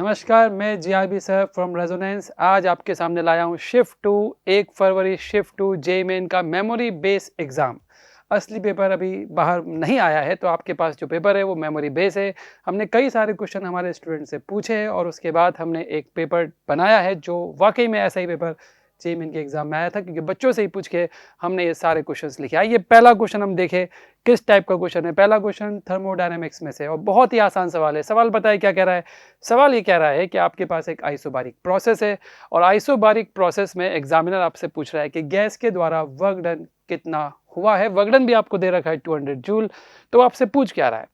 नमस्कार, मैं GRB sir from resonance. आज आपके सामने लाया हूँ शिफ्ट टू 1 फरवरी शिफ्ट टू जेईई मेन का मेमोरी बेस एग्ज़ाम। असली पेपर अभी बाहर नहीं आया है, तो आपके पास जो पेपर है वो मेमोरी बेस है। हमने कई सारे क्वेश्चन हमारे स्टूडेंट से पूछे हैं और उसके बाद हमने एक पेपर बनाया है जो वाकई में ऐसा ही पेपर जेईई मेन के एग्ज़ाम में आया था, क्योंकि बच्चों से ही पूछ के हमने ये सारे क्वेश्चंस लिखे। आइए पहला क्वेश्चन हम देखें किस टाइप का क्वेश्चन है। पहला क्वेश्चन थर्मोडायनेमिक्स में से और बहुत ही आसान सवाल है। सवाल बताइए क्या कह रहा है। सवाल ये कह रहा है कि आपके पास एक आइसोबारिक प्रोसेस है और आइसोबारिक प्रोसेस में एग्जामिनर आपसे पूछ रहा है कि गैस के द्वारा वर्क डन कितना हुआ है। वर्क डन भी आपको दे रखा है 200 जूल। तो आपसे पूछ क्या रहा है,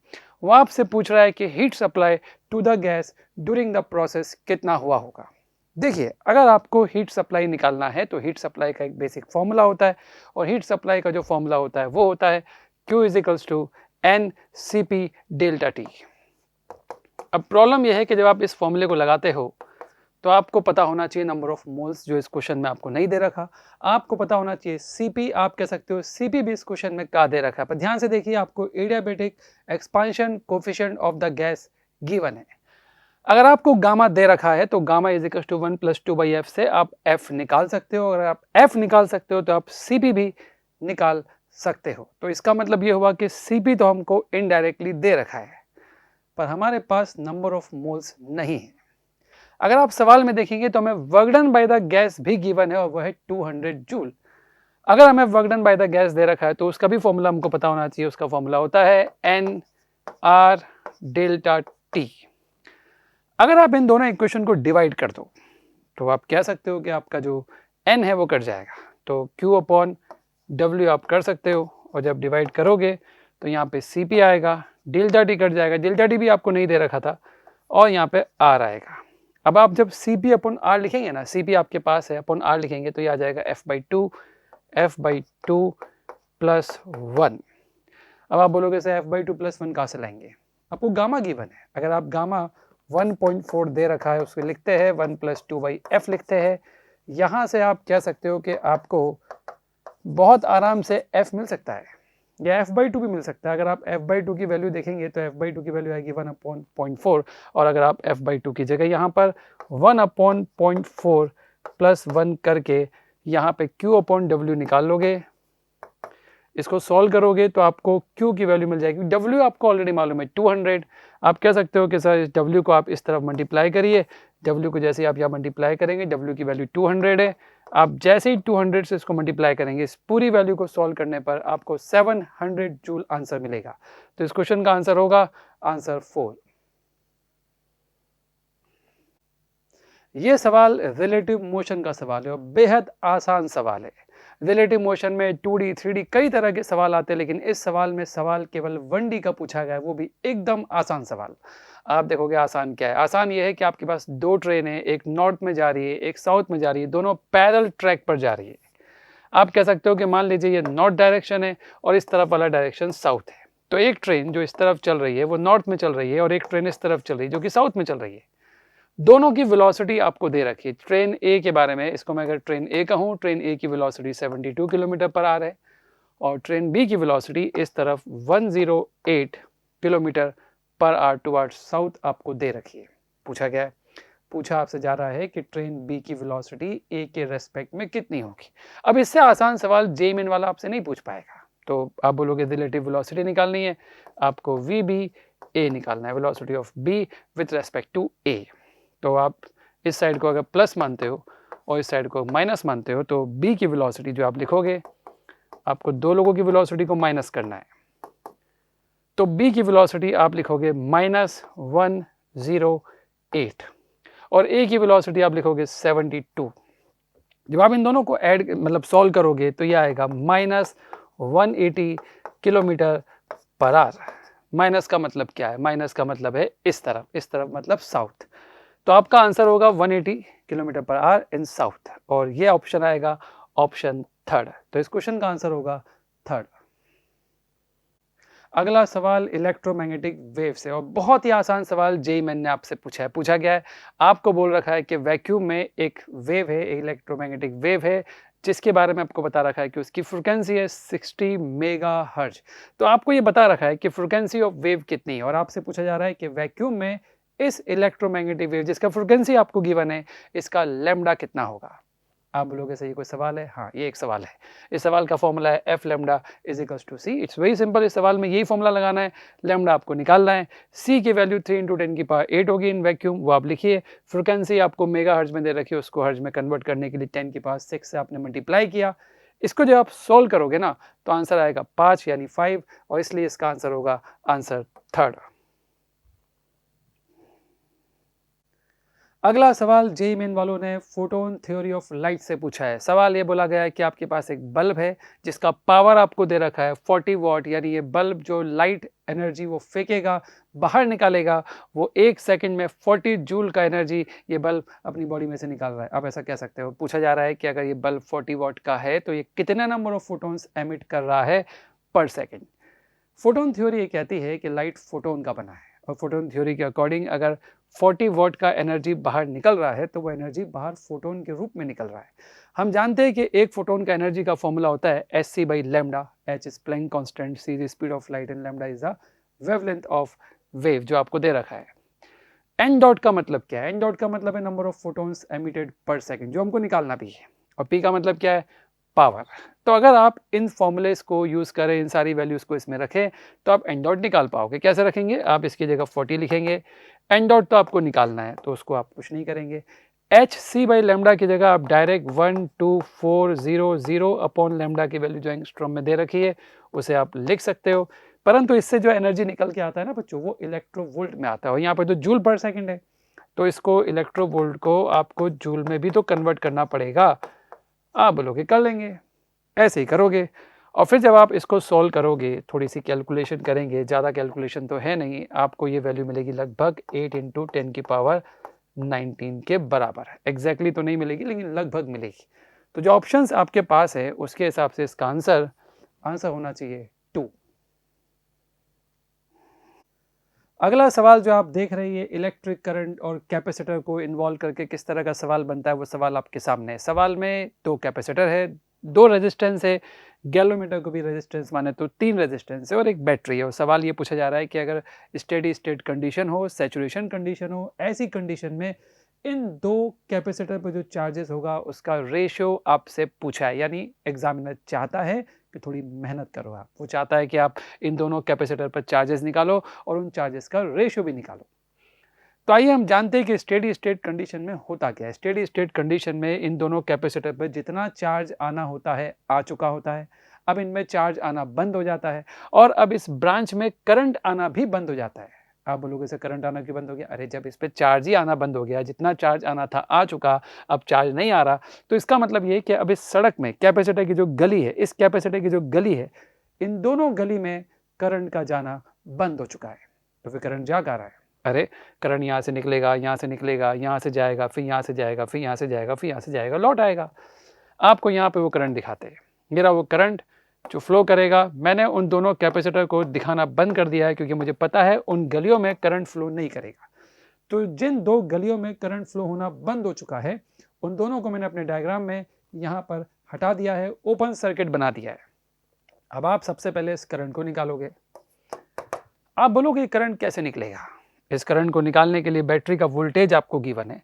वो आपसे पूछ रहा है कि heat supply to the gas during the process कितना हुआ होगा। देखिए, अगर आपको हीट सप्लाई निकालना है तो हीट सप्लाई का एक बेसिक फॉर्मूला होता है और हीट सप्लाई का जो फॉर्मूला होता है वो होता है Q is two n C p delta T. अब प्रॉब्लम यह है कि जब आप इस फॉर्मूले को लगाते हो तो आपको पता होना चाहिए नंबर ऑफ मोल्स, जो इस क्वेश्चन में आपको नहीं दे रखा। आपको पता होना चाहिए Cp, आप कह सकते हो Cp भी इस क्वेश्चन में क्या दे रखा है। पर ध्यान से देखिए, आपको adiabatic expansion coefficient of the gas given है। अगर आपको गामा दे रखा है तो gamma is equal to 1 + 2/f से आप f निकाल सकते हो। अगर आप f निकाल सकते हो तो आप Cp भी निकाल सकते हो। तो इसका मतलब ये हुआ कि Cp तो हमको इनडायरेक्टली दे रखा है, पर हमारे पास नंबर ऑफ मोल्स नहीं है। अगर आप सवाल में देखेंगे तो हमें work done by the gas भी गिवन है और वह है 200 जूल। अगर हमें work done by the gas दे रखा है तो उसका भी फॉर्मूला हमको पता होना चाहिए। उसका फॉर्मूला होता है NR डेल्टा T। अगर आप इन दोनों इक्वेशन को डिवाइड कर दो तो आप कह सकते हो कि आपका जो n है वो कट जाएगा। तो Q/W आप कर सकते हो और जब डिवाइड करोगे तो यहाँ पे Cp आएगा, डेल्टा टी कट जाएगा, डेल्टा टी भी आपको नहीं दे रखा था, और यहाँ पे R आएगा। अब आप जब Cp/R लिखेंगे ना, Cp आपके पास है, अपॉन R लिखेंगे तो ये आ जाएगा F/2 + 1। अब आप बोलोगे सर F/2 + 1 कहाँ से लाएंगे, आपको गामा गिवन है। अगर आप गामा 1.4 दे रखा है उसको लिखते हैं 1 + 2/f लिखते हैं। यहाँ से आप कह सकते हो कि आपको बहुत आराम से f मिल सकता है या F/2 भी मिल सकता है। अगर आप F/2 की वैल्यू देखेंगे तो F/2 की वैल्यू आएगी 1/0.4, और अगर आप F/2 की जगह यहाँ पर 1/0.4 + 1 करके यहाँ पे Q/W निकाल लोगे, इसको सॉल्व करोगे तो आपको Q की वैल्यू मिल जाएगी। W आपको ऑलरेडी मालूम है 200। आप कह सकते हो कि सर इस W को आप इस तरफ मल्टीप्लाई करिए। W को जैसे ही आप यहाँ मल्टीप्लाई करेंगे, W की वैल्यू 200 है। आप जैसे ही 200 से इसको मल्टीप्लाई करेंगे, इस पूरी वैल्यू को सॉल्व करने पर आपको 700 जूल आंसर मिलेगा। तो इस क्वेश्चन का आंसर होगा आंसर 4। ये सवाल रिलेटिव मोशन का सवाल है और बेहद आसान सवाल है। रिलेटिव मोशन में 2D 3D कई तरह के सवाल आते हैं, लेकिन इस सवाल में सवाल केवल 1D का पूछा गया है, वो भी एकदम आसान सवाल। आप देखोगे आसान क्या है। आसान ये है कि आपके पास दो ट्रेन है, एक नॉर्थ में जा रही है, एक साउथ में जा रही है, दोनों पैरेलल ट्रैक पर जा रही है। आप कह सकते हो कि मान लीजिए ये नॉर्थ डायरेक्शन है और इस तरफ वाला डायरेक्शन साउथ है। तो एक ट्रेन जो इस तरफ चल रही है वो नॉर्थ में चल रही है और एक ट्रेन इस तरफ चल रही है जो कि साउथ में चल रही है। दोनों की वेलोसिटी आपको दे रखी है। ट्रेन ए के बारे में, इसको मैं अगर ट्रेन ए कहूँ, ट्रेन ए की वेलोसिटी 72 किलोमीटर/आवर है और ट्रेन बी की वेलोसिटी इस तरफ 108 किलोमीटर/आवर टुवर्ड्स साउथ आपको दे रखी है। पूछा गया है, पूछा आपसे जा रहा है कि ट्रेन बी की वेलोसिटी ए के रेस्पेक्ट में कितनी होगी। अब इससे आसान सवाल जेईई मेन वाला आपसे नहीं पूछ पाएगा। तो आप बोलोगे रिलेटिव वेलोसिटी निकालनी है, आपको VB/A निकालना है, velocity of B with respect to A। तो आप इस साइड को अगर प्लस मानते हो और इस साइड को माइनस मानते हो तो B की वेलोसिटी जो आप लिखोगे, आपको दो लोगों की वेलोसिटी को माइनस करना है, तो B की वेलोसिटी आप लिखोगे -108 और A की वेलोसिटी आप लिखोगे 72। जब आप इन दोनों को ऐड मतलब सॉल्व करोगे तो ये आएगा -180 किलोमीटर/आवर। माइनस का मतलब क्या है, माइनस का मतलब है इस तरफ मतलब साउथ। तो आपका आंसर होगा 180 किलोमीटर/आवर इन साउथ, और ये ऑप्शन आएगा ऑप्शन थर्ड। तो इस क्वेश्चन का आंसर होगा थर्ड। अगला सवाल इलेक्ट्रोमैग्नेटिक वेव से, और बहुत ही आसान सवाल जेईई मेन ने आपसे पूछा है। पूछा गया है, आपको बोल रखा है कि वैक्यूम में एक वेव है, इलेक्ट्रोमैग्नेटिक वेव है, जिसके बारे में आपको बता रखा है कि उसकी फ्रीक्वेंसी है 60 मेगाहर्ट्ज। तो आपको ये बता रखा है कि फ्रीक्वेंसी ऑफ वेव कितनी है और आपसे पूछा जा रहा है कि वैक्यूम में इस इलेक्ट्रोमैग्नेटिक वेव जिसका फ्रीक्वेंसी आपको गिवन है, इसका लैम्डा कितना होगा? आप बोलोगे सर ये कोई सवाल है? हाँ, ये एक सवाल है। इस सवाल का फॉर्मूला है f lambda is equals to c. It's very simple. इस सवाल में यही फॉर्मूला लगाना है, लैम्डा आपको निकालना है। सी की वैल्यू 3 × 10 की पावर 8 होगी इन वैक्यूम, वो आप लिखिए। फ्रिक्वेंसी आपको मेगा हर्ट्ज में दे रखी है, उसको हर्ट्ज में कन्वर्ट करने के लिए 10 की पावर 6 से आपने मल्टीप्लाई किया। इसको जब आप सोल्व करोगे ना तो आंसर आएगा 5 यानी 5, और इसलिए इसका आंसर होगा आंसर थर्ड। अगला सवाल जेईई मेन वालों ने फोटोन थ्योरी ऑफ लाइट से पूछा है। सवाल ये बोला गया है कि आपके पास एक बल्ब है जिसका पावर आपको दे रखा है 40 वॉट, यानी ये बल्ब जो लाइट एनर्जी वो फेंकेगा, बाहर निकालेगा, वो 1 सेकंड में 40 जूल का एनर्जी ये बल्ब अपनी बॉडी में से निकाल रहा है। आप ऐसा कह सकते हो। पूछा जा रहा है कि अगर ये बल्ब 40 वॉट का है तो ये कितने नंबर ऑफ फोटोन्स एमिट कर रहा है पर सेकेंड। फोटोन थ्योरी ये कहती है कि लाइट फोटोन का बना है, और फोटोन थ्योरी के अकॉर्डिंग अगर 40 वॉट का एनर्जी बाहर निकल रहा है तो वो एनर्जी बाहर फोटोन के रूप में निकल रहा है। हम जानते हैं कि एक फोटोन का एनर्जी का फॉर्मूला होता है h c lambda. H is Planck constant, c is speed of light and lambda is the wavelength of wave जो आपको दे रखा है। एन डॉट का मतलब क्या है? एन डॉट का मतलब है नंबर ऑफ फोटोन्स एमिटेड पर सेकेंड, जो हमको निकालना भी है। और पी का मतलब क्या है? पावर। तो अगर आप इन फॉर्मूलेस को यूज करें, इन सारी वैल्यूज को इसमें रखें, तो आप एन डॉट निकाल पाओगे। कैसे रखेंगे? आप इसकी जगह 40 लिखेंगे, एन डॉट तो आपको निकालना है तो उसको आप कुछ नहीं करेंगे। एच सी बाई लेमडा की जगह आप डायरेक्ट 12400 अपॉन लेमडा की वैल्यू जो एंगस्ट्रॉम में दे रखी है उसे आप लिख सकते हो। परंतु इससे जो एनर्जी निकल के आता है ना बच्चों, वो इलेक्ट्रोवोल्ट में आता है, और यहाँ पर तो जूल पर सेकेंड है, तो इसको इलेक्ट्रोवोल्ट को आपको जूल में भी तो कन्वर्ट करना पड़ेगा। आप बोलोगे कर लेंगे, ऐसे ही करोगे। और फिर जब आप इसको सॉल्व करोगे, थोड़ी सी कैलकुलेशन करेंगे, ज़्यादा कैलकुलेशन तो है नहीं, आपको ये वैल्यू मिलेगी लगभग 8 × 10 की पावर 19 के बराबर। एग्जैक्टली तो नहीं मिलेगी लेकिन लगभग मिलेगी। तो जो ऑप्शंस आपके पास है उसके हिसाब से इसका आंसर होना चाहिए 2। अगला सवाल जो आप देख रहे हैं, इलेक्ट्रिक करंट और कैपेसिटर को इन्वॉल्व करके किस तरह का सवाल बनता है, वो सवाल आपके सामने है। सवाल में 2 कैपेसिटर है, 2 रेजिस्टेंस है, गैलोमीटर को भी रेजिस्टेंस माने तो 3 रेजिस्टेंस है और एक बैटरी है। और सवाल ये पूछा जा रहा है कि अगर स्टेडी स्टेट कंडीशन हो, सैचुरेशन कंडीशन हो, ऐसी कंडीशन में इन 2 कैपेसिटर पर जो चार्जेस होगा उसका रेशियो आपसे पूछा है। यानी एग्जामिनर चाहता है कि थोड़ी मेहनत करो आप, वो चाहता है कि आप इन दोनों कैपेसिटर पर चार्जेस निकालो और उन चार्जेस का रेशियो भी निकालो। तो आइए हम जानते हैं कि स्टेडी स्टेट कंडीशन में होता क्या है। स्टेडी स्टेट कंडीशन में इन दोनों कैपेसिटर पर जितना चार्ज आना होता है आ चुका होता है। अब इनमें चार्ज आना बंद हो जाता है और अब इस ब्रांच में करंट आना भी बंद हो जाता है। आप बोलोगे सर करंट आना क्यों बंद हो गया? अरे जब इस पे चार्ज ही आना बंद हो गया, जितना चार्ज आना था आ चुका, अब चार्ज नहीं आ रहा, तो इसका मतलब ये कि अब इस सड़क में कैपेसिटर की जो गली है, इस कैपेसिटर की जो गली है, इन दोनों गली में करंट का जाना बंद हो चुका है। तो फिर करंट जा कहाँ रहा है? अरे करंट यहाँ से निकलेगा, यहाँ से निकलेगा, यहाँ से जाएगा, फिर यहाँ से जाएगा, फिर यहाँ से जाएगा, फिर यहाँ से जाएगा, लौट आएगा। आपको यहाँ पे वो करंट दिखाते हैं। मेरा वो करंट जो फ्लो करेगा, मैंने उन दोनों कैपेसिटर को दिखाना बंद कर दिया है क्योंकि मुझे पता है उन गलियों में करंट फ्लो नहीं करेगा। तो जिन 2 गलियों में करंट फ्लो होना बंद हो चुका है, उन दोनों को मैंने अपने डायग्राम में यहाँ पर हटा दिया है, ओपन सर्किट बना दिया है। अब आप सबसे पहले इस करंट को निकालोगे। आप बोलोगे करंट कैसे निकलेगा? इस करंट को निकालने के लिए बैटरी का वोल्टेज आपको गिवन है।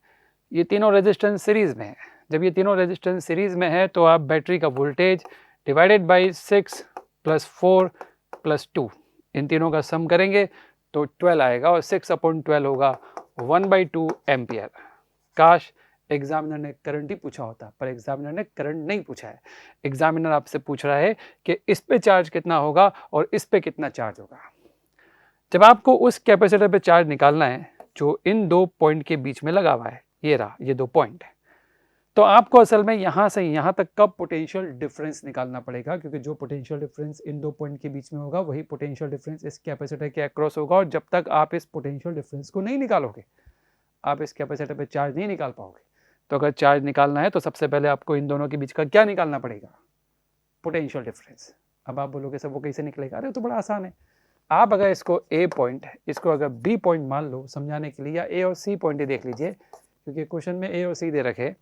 ये तीनों रेजिस्टेंस सीरीज में है। जब ये तीनों रेजिस्टेंस सीरीज में है तो आप बैटरी का वोल्टेज डिवाइडेड बाई 6 + 4 + 2, इन तीनों का सम करेंगे तो 12 आएगा और 6/12 होगा 1/2 एम्पियर। काश एग्जामिनर ने करंट ही पूछा होता, पर एग्जामिनर ने करंट नहीं पूछा है। एग्जामिनर आपसे पूछ रहा है कि इस पे चार्ज कितना होगा और इस पे कितना चार्ज होगा। जब आपको उस कैपेसिटर पे चार्ज निकालना है जो इन 2 पॉइंट के बीच में लगा हुआ है, ये रहा, ये 2 पॉइंट है, तो आपको असल में यहाँ से यहाँ तक का पोटेंशियल डिफरेंस निकालना पड़ेगा, क्योंकि जो पोटेंशियल डिफरेंस इन 2 पॉइंट के बीच में होगा वही पोटेंशियल डिफरेंस इस कैपेसिटर के अक्रॉस होगा। और जब तक आप इस पोटेंशियल डिफरेंस को नहीं निकालोगे, आप इस कैपेसिटर पे चार्ज नहीं निकाल पाओगे। तो अगर चार्ज निकालना है तो सबसे पहले आपको इन दोनों के बीच का क्या निकालना पड़ेगा? Potential difference. अब आप बोलोगे सर वो कैसे निकलेगा? अरे तो बड़ा आसान है। आप अगर इसको ए पॉइंट, इसको अगर बी पॉइंट मान लो समझाने के लिए, या ए और सी पॉइंट ही देख लीजिए क्योंकि क्वेश्चन में ए और सी दे रखे,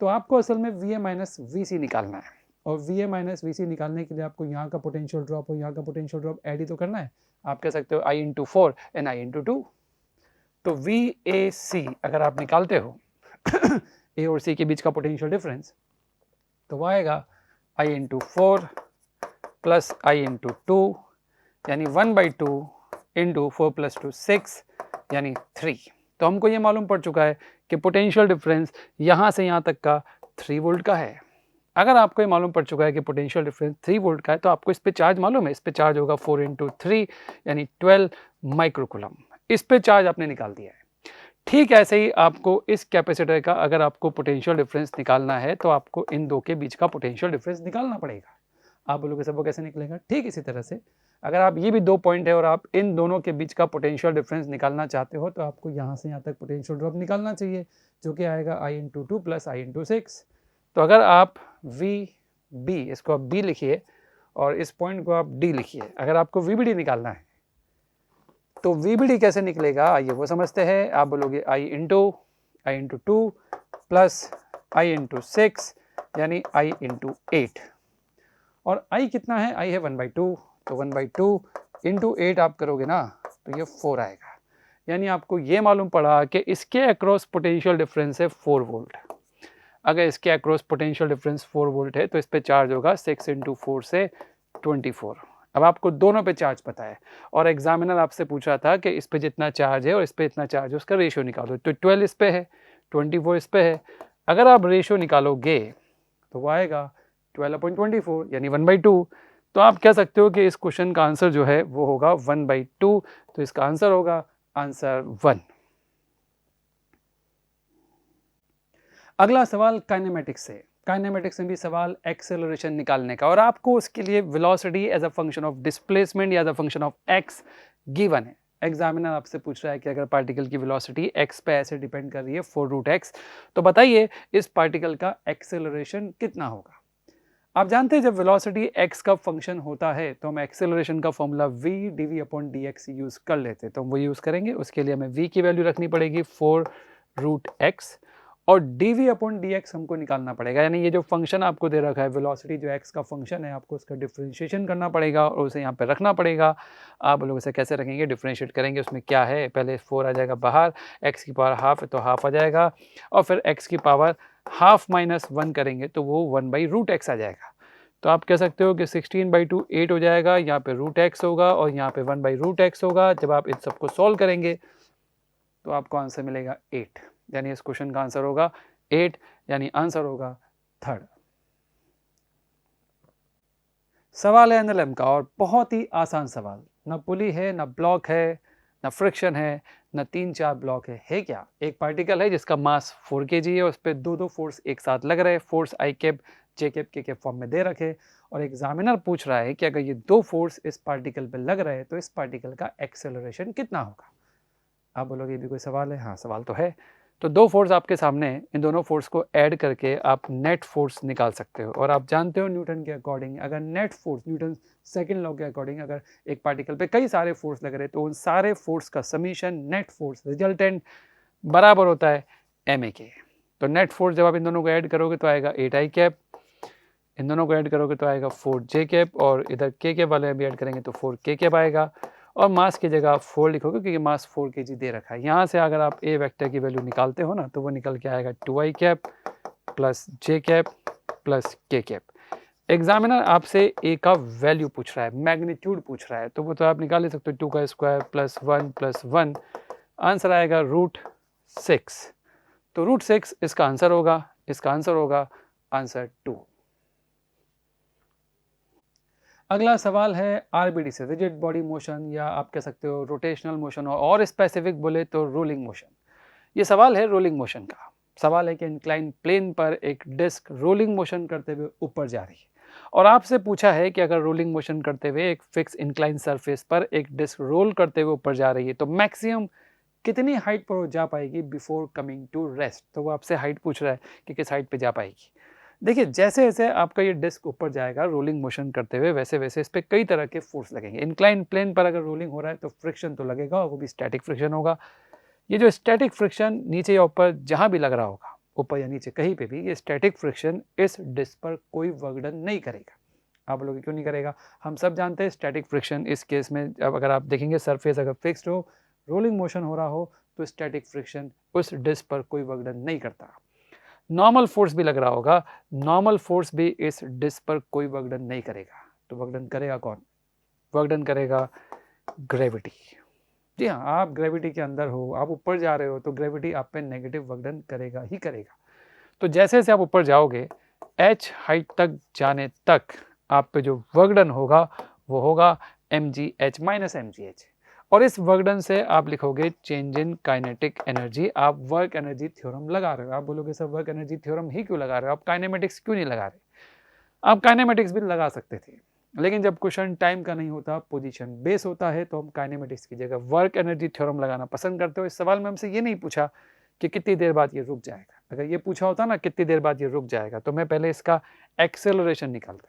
तो आपको असल में वी ए माइनस वी सी निकालना है। और वी ए माइनस वी सी निकालने के लिए आपको यहाँ का पोटेंशियल ड्रॉप और यहाँ का पोटेंशियल ड्रॉप ऐड ही तो करना है। आप कह सकते हो I × 4 and I × 2। तो VAC अगर आप निकालते हो ए और सी के बीच का पोटेंशियल डिफरेंस, तो वो आएगा I into 4 plus I into 2 यानी 1/2 इंटू 4 प्लस 2 6 यानी 3। तो हमको ये मालूम पड़ चुका है कि पोटेंशियल डिफरेंस यहाँ से यहाँ तक का 3 वोल्ट का है। अगर आपको ये मालूम पड़ चुका है कि पोटेंशियल डिफरेंस 3 वोल्ट का है, तो आपको इस पे चार्ज मालूम है, इस पे चार्ज होगा 4 इंटू 3 यानी 12 माइक्रोकूलम। इस पे चार्ज आपने निकाल दिया है। ठीक ऐसे ही आपको इस कैपेसिटर का अगर आपको पोटेंशियल डिफरेंस निकालना है, तो आपको इन दो के बीच का पोटेंशियल डिफरेंस निकालना पड़ेगा। आप बोलोगे सब वो कैसे निकलेगा? ठीक इसी तरह से अगर आप ये भी दो पॉइंट है और आप इन दोनों के बीच का पोटेंशियल डिफरेंस निकालना चाहते हो, तो आपको यहाँ से यहाँ तक पोटेंशियल ड्रॉप निकालना चाहिए, जो कि आएगा I into 2 plus I into 6। तो अगर आप VB, इसको आप B लिखिए और इस पॉइंट को आप D लिखिए। अगर आपको VBD निकालना है तो VBD कैसे निकलेगा आइए वो समझते हैं। आप बोलोगे I into 2 plus I into 6 यानी I इंटू 8, और I कितना है? I है 1/2, तो 1/2 इंटू 8 आप करोगे ना तो ये 4 आएगा। यानी आपको ये मालूम पड़ा कि इसके अक्रॉस पोटेंशियल डिफरेंस है 4 वोल्ट। अगर इसके अक्रॉस पोटेंशियल डिफरेंस 4 वोल्ट है तो इस पे चार्ज होगा 6 इंटू 4 से 24। अब आपको दोनों पे चार्ज पता है और एग्जामिनर आपसे पूछा था कि इस पे जितना चार्ज है और इस पे इतना चार्ज है उसका रेशियो निकालो। तो 12 इस पे है, 24 इस पे है। अगर आप रेशियो निकालोगे तो वो आएगा 12/24 यानी 1/2। तो आप कह सकते हो कि इस क्वेश्चन का आंसर जो है वो होगा 1/2। तो इसका आंसर होगा आंसर 1। अगला सवाल काइनेमेटिक्स से। काइनेमेटिक्स में भी सवाल एक्सेलरेशन निकालने का, और आपको उसके लिए velocity as a function of displacement या as a function of x given है। एग्जामिनर आपसे पूछ रहा है कि अगर पार्टिकल की वेलोसिटी एक्स पे ऐसे डिपेंड कर रही है 4√x, तो बताइए इस पार्टिकल का एक्सेलरेशन कितना होगा। आप जानते हैं जब वेलोसिटी x का फंक्शन होता है तो हम एक्सेलरेशन का फॉर्मूला v dv/dx यूज कर लेते हैं, तो हम वो यूज करेंगे। उसके लिए हमें v की वैल्यू रखनी पड़ेगी 4√x और dv/dx हमको निकालना पड़ेगा। यानी ये जो फंक्शन आपको दे रखा है वेलोसिटी जो x का फंक्शन है, आपको उसका डिफरेंशिएशन करना पड़ेगा और उसे यहाँ पे रखना पड़ेगा। आप लोग उसे कैसे रखेंगे? डिफरेंशिएट करेंगे। उसमें क्या है, पहले 4 आ जाएगा बाहर, x की पावर हाफ है तो हाफ आ जाएगा, और फिर x की पावर हाफ माइनस 1 करेंगे तो वो 1/√x आ जाएगा। तो आप कह सकते हो कि 16/2 8 हो जाएगा, यहाँ पे √x होगा और यहाँ पे 1/√x होगा। जब आप इन सबको सॉल्व करेंगे तो आपको आंसर मिलेगा 8, यानी इस क्वेश्चन का आंसर होगा 8, यानी आंसर होगा 3rd। सवाल है एनएलएम का और बहुत ही आसान सवाल। ना पुली है, ना ब्लॉक है, ना फ्रिक्शन है, ना 3-4 ब्लॉक है क्या? एक पार्टिकल है जिसका मास 4 kg है, उस पर दो फोर्स एक साथ लग रहे हैं। Force I cap J cap K cap form में दे रखे, और एग्जामिनर पूछ रहा है कि अगर ये दो फोर्स इस पार्टिकल पे लग रहे हैं तो इस पार्टिकल का एक्सेलरेशन कितना होगा। आप बोलोगे ये भी कोई सवाल है? हाँ सवाल तो है। तो दो फोर्स आपके सामने, इन दोनों फोर्स को ऐड करके आप नेट फोर्स निकाल सकते हो। और आप जानते हो न्यूटन के अकॉर्डिंग अगर net force, Newton second law के अकॉर्डिंग, अगर एक पार्टिकल पे कई सारे फोर्स लग रहे तो उन सारे फोर्स का समीशन नेट फोर्स रिजल्टेंट बराबर होता है ma के। तो नेट फोर्स जब आप इन दोनों को ऐड करोगे तो आएगा 8I कैप, इन दोनों को ऐड करोगे तो आएगा 4J कैप, और इधर K कैप वाले भी ऐड करेंगे तो 4K कैप आएगा। और मास की जगह आप 4 लिखोगे क्योंकि मास 4 kg दे रखा है। यहाँ से अगर आप ए वेक्टर की वैल्यू निकालते हो ना तो वो निकल के आएगा 2I cap plus J cap plus K cap. Examiner आपसे ए का वैल्यू पूछ रहा है, मैग्नीट्यूड पूछ रहा है, तो वो तो आप निकाल ले सकते हो 2 का स्क्वायर प्लस 1 प्लस 1, आंसर आएगा √6। तो √6 इसका आंसर होगा, इसका आंसर होगा आंसर 2। अगला सवाल है आरबीडी से, रिजिड बॉडी मोशन, या आप कह सकते हो रोटेशनल मोशन, और स्पेसिफिक बोले तो रोलिंग मोशन। ये सवाल है रोलिंग मोशन का। सवाल है कि इंक्लाइन प्लेन पर एक डिस्क रोलिंग मोशन करते हुए ऊपर जा रही है, और आपसे पूछा है कि अगर रोलिंग मोशन करते हुए एक फिक्स इंक्लाइन सरफेस पर एक डिस्क रोल करते हुए ऊपर जा रही है तो मैक्सिमम कितनी हाइट पर जा पाएगी बिफोर कमिंग टू रेस्ट। तो वो आपसे हाइट पूछ रहा है कि किस हाइट पे जा पाएगी। देखिए जैसे जैसे आपका ये डिस्क ऊपर जाएगा रोलिंग मोशन करते हुए, वैसे वैसे इस पर कई तरह के फोर्स लगेंगे। इंक्लाइन प्लेन पर अगर रोलिंग हो रहा है तो फ्रिक्शन तो लगेगा, और वो भी स्टैटिक फ्रिक्शन होगा। ये जो स्टैटिक फ्रिक्शन नीचे या ऊपर जहाँ भी लग रहा होगा, ऊपर या नीचे कहीं पे भी, ये स्टैटिक फ्रिक्शन इस डिस्क पर कोई वर्कडन नहीं करेगा। आप लोग क्यों नहीं करेगा? हम सब जानते हैं स्टैटिक फ्रिक्शन इस केस में, अब अगर आप देखेंगे सरफेस अगर फिक्स्ड हो, रोलिंग मोशन हो रहा हो, तो स्टैटिक फ्रिक्शन उस डिस्क पर कोई वर्क डन नहीं करता। नॉर्मल फोर्स भी लग रहा होगा, नॉर्मल फोर्स भी इस डिस्क पर कोई वर्क डन नहीं करेगा। तो वर्क डन करेगा कौन? वर्क डन करेगा ग्रेविटी। जी हाँ, आप ग्रेविटी के अंदर हो, आप ऊपर जा रहे हो, तो ग्रेविटी आप पे नेगेटिव वर्क डन करेगा ही करेगा। तो जैसे जैसे आप ऊपर जाओगे, h हाइट तक जाने तक आप पे जो वर्क डन होगा वो होगा mgh माइनस mgh, और इस वर्क डन से आप लिखोगे चेंज इन काइनेटिक एनर्जी। आप वर्क एनर्जी थ्योरम लगा रहे हो। आप बोलोगे सर वर्क एनर्जी थ्योरम ही क्यों लगा रहे हो, आप काइनेमेटिक्स क्यों नहीं लगा रहे? आप काइनेमेटिक्स भी लगा सकते थे, लेकिन जब क्वेश्चन टाइम का नहीं होता, पोजीशन बेस होता है, तो हम काइनेमेटिक्स की जगह वर्क एनर्जी थ्योरम लगाना पसंद करते हो। इस सवाल में हमसे ये नहीं पूछा कि कितनी देर बाद ये रुक जाएगा। अगर ये पूछा होता ना कितनी देर बाद ये रुक जाएगा, तो मैं पहले इसका एक्सेलरेशन निकालता,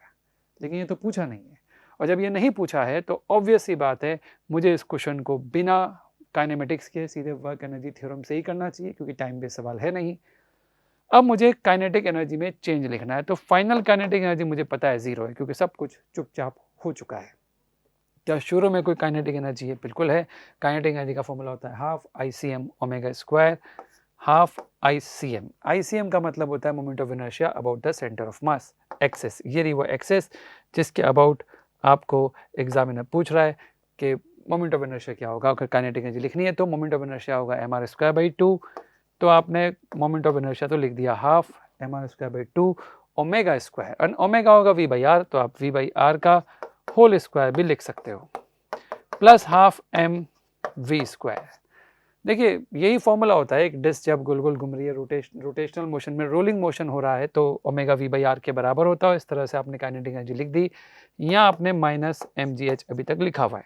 लेकिन ये तो पूछा नहीं है। और जब ये नहीं पूछा है तो ऑब्वियस सी बात है, मुझे इस क्वेश्चन को बिना काइनेमेटिक्स के सीधे वर्क एनर्जी थ्योरम से ही करना चाहिए, क्योंकि टाइम बेस्ड सवाल है नहीं। अब मुझे काइनेटिक एनर्जी में चेंज लिखना है, तो फाइनल काइनेटिक एनर्जी मुझे पता है 0 है, क्योंकि सब कुछ चुपचाप हो चुका है। क्या शुरू में कोई काइनेटिक एनर्जी है? बिल्कुल है। काइनेटिक एनर्जी का फॉर्मूला होता है half ICM omega square, half ICM। ICM का मतलब होता है moment of inertia about the centre of mass, axis. ये रही वो एक्सेस जिसके अबाउट आपको एग्जामिनर पूछ रहा है कि मोमेंट ऑफ इनर्शिया क्या होगा। अगर काइनेटिक एनर्जी लिखनी है तो मोमेंट ऑफ इनर्शिया होगा mr²/2। तो आपने मोमेंट ऑफ इनर्शिया तो लिख दिया हाफ mr²/2 ओमेगा स्क्वायर, और ओमेगा होगा v/r, तो आप v/r का होल स्क्वायर भी लिख सकते हो, प्लस हाफ mv²। देखिए यही फॉर्मूला होता है, एक डिस्क जब गोल गोल घूम रही है, रोटेशनल मोशन में, रोलिंग मोशन हो रहा है, तो ओमेगा v/r के बराबर होता है। इस तरह से आपने काइनेटिक एनर्जी लिख दी। यहाँ आपने माइनस mgh अभी तक लिखा हुआ है,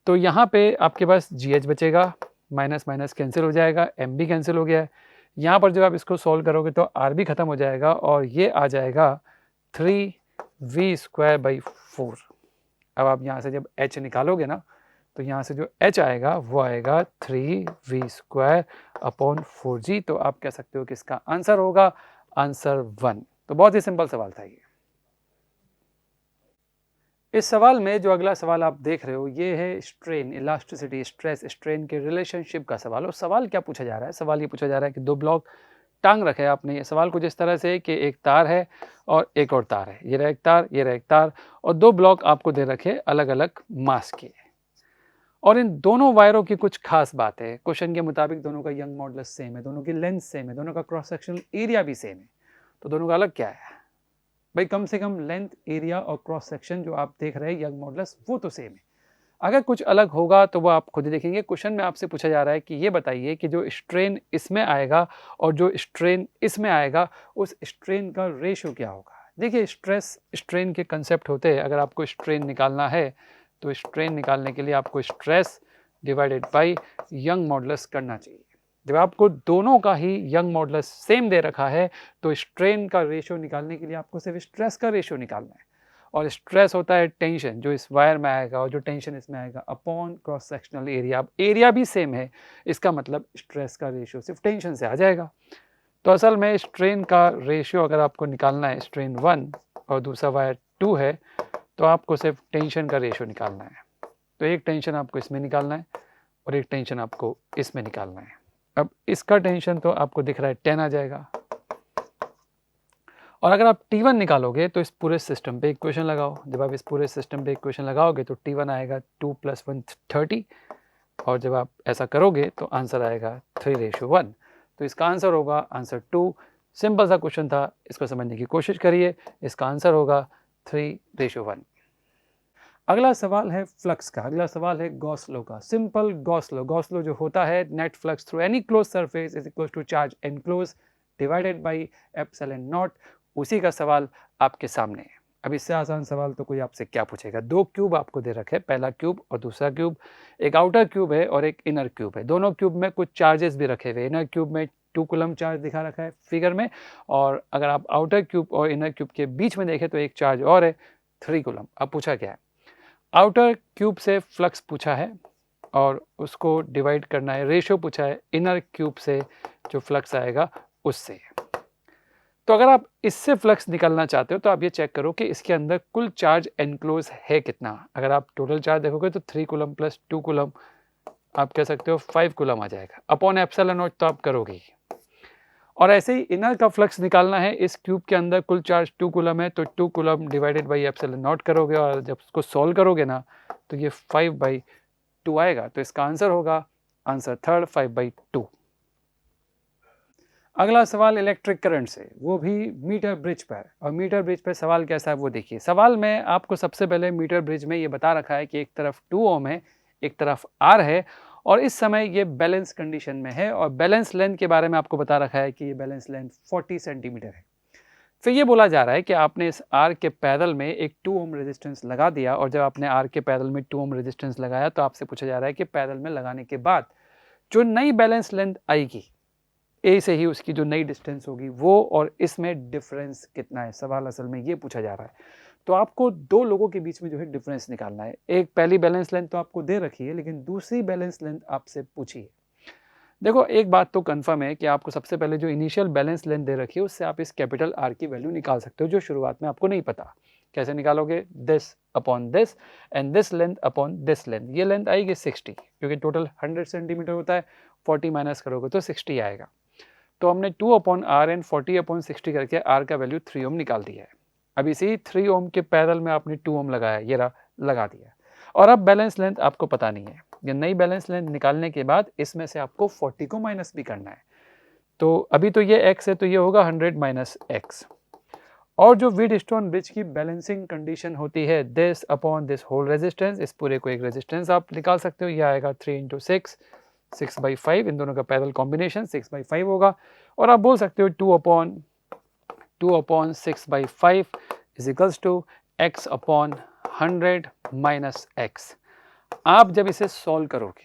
तो यहाँ पे आपके पास gh बचेगा, माइनस माइनस कैंसिल हो जाएगा, m भी कैंसिल हो गया है। यहाँ पर जब आप इसको सॉल्व करोगे तो r भी खत्म हो जाएगा, और ये आ जाएगा 3v²/4। अब आप यहाँ से जब h निकालोगे ना, तो यहाँ से जो h आएगा वो आएगा 3v²/4g। तो आप कह सकते हो कि इसका आंसर होगा आंसर 1। तो बहुत ही सिंपल सवाल था ये। इस सवाल में जो अगला सवाल आप देख रहे हो, ये है स्ट्रेन, इलास्टिसिटी, स्ट्रेस, स्ट्रेन के रिलेशनशिप का सवाल। और सवाल क्या पूछा जा रहा है? सवाल ये पूछा जा रहा है कि दो ब्लॉक टांग रखे हैं आपने। ये सवाल कुछ इस तरह से कि एक तार है और एक और तार है, ये रहा एक तार, ये रहा एक तार, और दो ब्लॉक आपको दे रखे अलग अलग मास के। और इन दोनों वायरों की कुछ खास बात है। क्वेश्चन के मुताबिक दोनों का यंग मॉडुलस सेम है, दोनों की लेंथ सेम है, दोनों का क्रॉस सेक्शनल एरिया भी सेम है। तो दोनों का अलग क्या है भाई? कम से कम लेंथ, एरिया और क्रॉस सेक्शन जो आप देख रहे हैं यंग मॉडुलस, वो तो सेम है। अगर कुछ अलग होगा तो वो आप खुद ही देखेंगे। क्वेश्चन में आपसे पूछा जा रहा है कि ये बताइए कि जो स्ट्रेन इसमें आएगा और जो स्ट्रेन इसमें आएगा, उस स्ट्रेन का रेशियो क्या होगा। देखिए स्ट्रेस स्ट्रेन के कंसेप्ट होते हैं। अगर आपको स्ट्रेन निकालना है तो स्ट्रेन निकालने के लिए आपको stress divided by young modulus करना चाहिए। जब आपको दोनों का ही यंग मॉडुलस सेम दे रखा है, तो स्ट्रेन का रेशियो निकालने के लिए आपको सिर्फ स्ट्रेस का रेशियो निकालना है। और स्ट्रेस होता है टेंशन जो इस वायर में आएगा और जो टेंशन इसमें आएगा अपॉन क्रॉस सेक्शनल एरिया। अब एरिया भी सेम है, इसका मतलब स्ट्रेस का रेशियो सिर्फ टेंशन से आ जाएगा। तो असल में स्ट्रेन का रेशियो अगर आपको निकालना है, स्ट्रेन 1 और दूसरा वायर 2 है, तो आपको सिर्फ टेंशन का रेशियो निकालना है। तो एक टेंशन आपको इसमें निकालना है और एक टेंशन आपको इसमें निकालना है। अब इसका टेंशन तो आपको दिख रहा है 10 आ जाएगा, और अगर आप T1 निकालोगे तो इस पूरे सिस्टम पे इक्वेशन लगाओ। जब आप इस पूरे सिस्टम पे इक्वेशन लगाओगे तो T1 आएगा 2 + 1 30, और जब आप ऐसा करोगे तो आंसर आएगा 3:1। तो इसका आंसर होगा आंसर 2। सिंपल सा क्वेश्चन था, इसको समझने की कोशिश करिए। इसका आंसर होगा 3:1। अगला सवाल है फ्लक्स का। अगला सवाल है गॉस लॉ का। Simple Gauss law. Gauss law जो होता है, net flux through any close surface is equal to charge enclose divided by epsilon naught. उसी का सवाल आपके सामने है। अब इससे आसान सवाल तो कोई आपसे क्या पूछेगा। दो क्यूब आपको दे रखे हैं, पहला क्यूब और दूसरा क्यूब। एक आउटर क्यूब है और एक इनर क्यूब है। दोनों क्यूब में कुछ चार्जेस भी रखे हुए। इनर क्यूब में 2 कूलम चार्ज दिखा रखा है फिगर में, और अगर आप आउटर क्यूब और इनर क्यूब के बीच में देखें तो एक चार्ज और है 3 कूलम। अब पूछा क्या है, आउटर क्यूब से फ्लक्स पूछा है और उसको डिवाइड करना है, रेशियो पूछा है इनर क्यूब से जो फ्लक्स आएगा उससे। तो अगर आप इससे फ्लक्स निकालना चाहते हो तो आप ये चेक करो कि इसके अंदर कुल चार्ज एनक्लोज है कितना। अगर आप टोटल चार्ज देखोगे तो 3 कूलम + 2 कूलम आप कह सकते हो 5 कूलम आ जाएगा। अपॉन एप्सिलॉन नॉट तो आप करोगे ही। और ऐसे ही इनर का फ्लक्स निकालना है। इस क्यूब के अंदर कुल चार्ज 2 कूलम है, तो 2 coulomb divided by epsilon not करोगे और जब उसको सॉल्व करोगे ना तो ये 5/2 आएगा। तो इसका आंसर होगा आंसर थर्ड 5/2। अगला सवाल इलेक्ट्रिक करंट से, वो भी मीटर ब्रिज पर। और मीटर ब्रिज पर सवाल कैसा है वो देखिए। सवाल में आपको सबसे पहले मीटर ब्रिज में ये बता रखा है कि एक तरफ 2 ओम है, एक तरफ R है और इस समय ये बैलेंस कंडीशन में है। और बैलेंस लेंथ के बारे में आपको बता रखा है कि ये बैलेंस लेंथ 40 सेंटीमीटर है। फिर ये बोला जा रहा है कि आपने इस R के पैरेलल में एक 2 ओम रेजिस्टेंस लगा दिया और जब आपने R के पैरेलल में 2 ओम रेजिस्टेंस लगाया तो आपसे पूछा जा रहा है कि पैरेलल में लगाने के बाद जो नई बैलेंस लेंथ आएगी ए से ही उसकी जो नई डिस्टेंस होगी वो और इसमें डिफरेंस कितना है। सवाल असल में ये पूछा जा रहा है। तो आपको दो लोगों के बीच में जो है डिफरेंस निकालना है। एक पहली बैलेंस लेंथ तो आपको दे रखी है, लेकिन दूसरी बैलेंस लेंथ आपसे पूछी है। देखो एक बात तो कंफर्म है कि आपको सबसे पहले जो इनिशियल बैलेंस लेंथ दे रखी है उससे आप इस कैपिटल आर की वैल्यू निकाल सकते हो, जो शुरुआत में आपको नहीं पता। कैसे निकालोगे? This upon this and this length upon this length. ये लेंथ आएगी 60, क्योंकि टोटल 100 सेंटीमीटर होता है। 40 माइनस करोगे तो 60 आएगा। तो हमने 2 अपॉन आर एंड 40 अपॉन 60 करके आर का वैल्यू 3 ओम निकाल दिया है। अब इसी 3 ओम के पैरेलल में आपने 2 ओम लगाया, ये रहा, लगा दिया। और अब बैलेंस लेंथ आपको पता नहीं है। ये नई बैलेंस लेंथ निकालने के बाद इसमें से आपको 40 को माइनस भी करना है। तो अभी तो ये x है, तो ये होगा 100 माइनस x। और जो व्हीटस्टोन ब्रिज की बैलेंसिंग कंडीशन होती है this upon this whole resistance, इस पूरे को एक रेजिस्टेंस आप निकाल सकते हो। ये आएगा 3 × 6, 6/5। इन दोनों का पैरेलल कॉम्बिनेशन 6/5 होगा। और आप बोल सकते हो 2 upon 6/5 is equals to x upon 100 minus x। आप जब इसे सॉल्व करोगे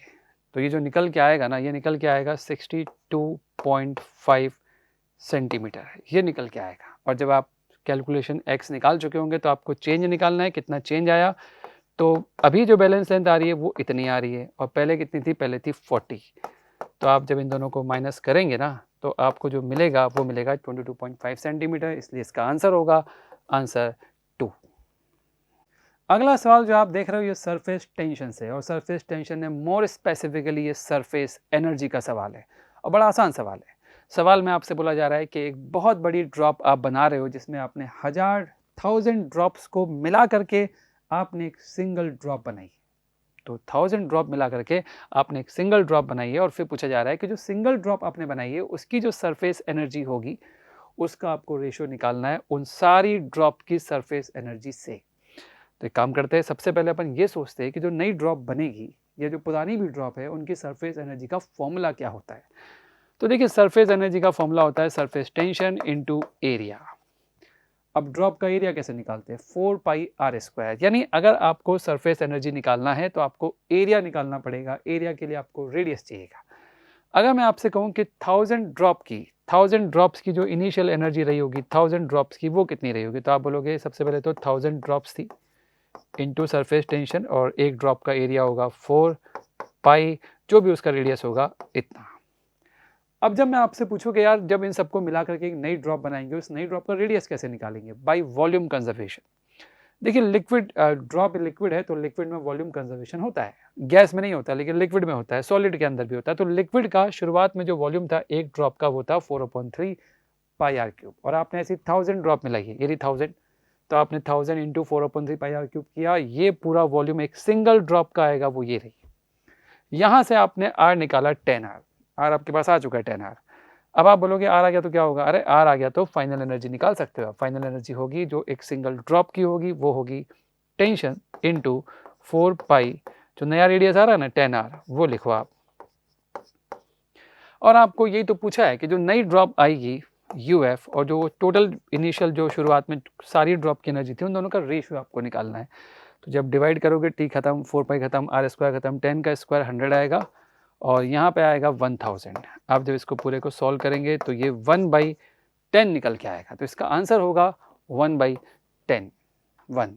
तो ये जो निकल के आएगा ना, ये निकल के आएगा 62.5 सेंटीमीटर, ये निकल के आएगा। और जब आप कैलकुलेशन x निकाल चुके होंगे तो आपको चेंज निकालना है, कितना चेंज आया। तो अभी जो बैलेंस लेंथ आ रही है वो इतनी आ रही है और पहले कितनी थी? पहले थी 40। तो आप जब इन दोनों को माइनस करेंगे ना तो आपको जो मिलेगा वो मिलेगा 22.5 सेंटीमीटर। इसलिए इसका आंसर होगा आंसर 2। अगला सवाल जो आप देख रहे हो ये सरफेस टेंशन से, और सरफेस टेंशन में मोर स्पेसिफिकली ये सरफेस एनर्जी का सवाल है और बड़ा आसान सवाल है। सवाल में आपसे बोला जा रहा है कि एक बहुत बड़ी ड्रॉप आप बना रहे हो जिसमें आपने 1000 ड्रॉप्स को मिला करके आपने एक सिंगल ड्रॉप बनाई। तो 1000 ड्रॉप मिला करके आपने एक सिंगल ड्रॉप बनाई है और फिर पूछा जा रहा है कि जो सिंगल ड्रॉप आपने बनाई है उसकी जो सरफेस एनर्जी होगी उसका आपको रेशियो निकालना है उन सारी ड्रॉप की सरफेस एनर्जी से। तो एक काम करते हैं, सबसे पहले अपन ये सोचते हैं कि जो नई ड्रॉप बनेगी या जो पुरानी भी ड्रॉप है उनकी सरफेस एनर्जी का फॉर्मूला क्या होता है। तो देखिए सरफेस एनर्जी का फॉर्मूला होता है सरफेस टेंशन इनटू एरिया। अब ड्रॉप का एरिया कैसे निकालते हैं? 4πr²। यानी अगर आपको सरफेस एनर्जी निकालना है तो आपको एरिया निकालना पड़ेगा। एरिया के लिए आपको रेडियस चाहिएगा। अगर मैं आपसे कहूँ कि 1000 ड्रॉप्स की जो इनिशियल एनर्जी रही होगी 1000 ड्रॉप्स की, वो कितनी रही होगी? तो आप बोलोगे सबसे पहले तो 1000 ड्रॉप्स थी इनटू सरफेस टेंशन और एक ड्रॉप का एरिया होगा 4π, जो भी उसका रेडियस होगा इतना। अब जब मैं आपसे पूछूं कि यार जब इन सबको मिला करके एक नई ड्रॉप बनाएंगे, उस नई ड्रॉप का रेडियस कैसे निकालेंगे? By volume conservation. देखिए लिक्विड ड्रॉप लिक्विड है तो लिक्विड में वॉल्यूम कंजर्वेशन होता है। गैस में नहीं होता लेकिन लिक्विड में होता है, सॉलिड के अंदर भी होता है। तो लिक्विड का शुरुआत में जो वॉल्यूम था एक ड्रॉप का वो था 4/3πr³ और आपने ऐसी 1000 ड्रॉप मिलाई है, ये 1000, तो आपने 1000 × 4/3πr³ किया। ये पूरा वॉल्यूम एक सिंगल ड्रॉप का आएगा, वो ये रही। यहाँ से आपने R निकाला 10R। R आपके पास आ चुका है 10R। अब आप बोलोगे R आ गया तो क्या होगा? अरे R आ गया तो फाइनल एनर्जी निकाल सकते हो। फाइनल एनर्जी होगी जो एक सिंगल ड्रॉप की होगी, वो होगी टेंशन इनटू 4π, जो नया रेडियस आ रहा है ना 10R, वो लिखो आप। और आपको यही तो पूछा है कि जो नई ड्रॉप आएगी UF और जो टोटल इनिशियल जो शुरुआत में सारी ड्रॉप की एनर्जी थी उन दोनों का रेशियो आपको निकालना है। तो जब डिवाइड करोगे T खत्म, 4π खत्म, R² खत्म, 10 का स्क्वायर 100 आएगा और यहाँ पे आएगा 1000। आप जब इसको पूरे को सॉल्व करेंगे तो ये 1/10 निकल के आएगा। तो इसका आंसर होगा 1/10, 1।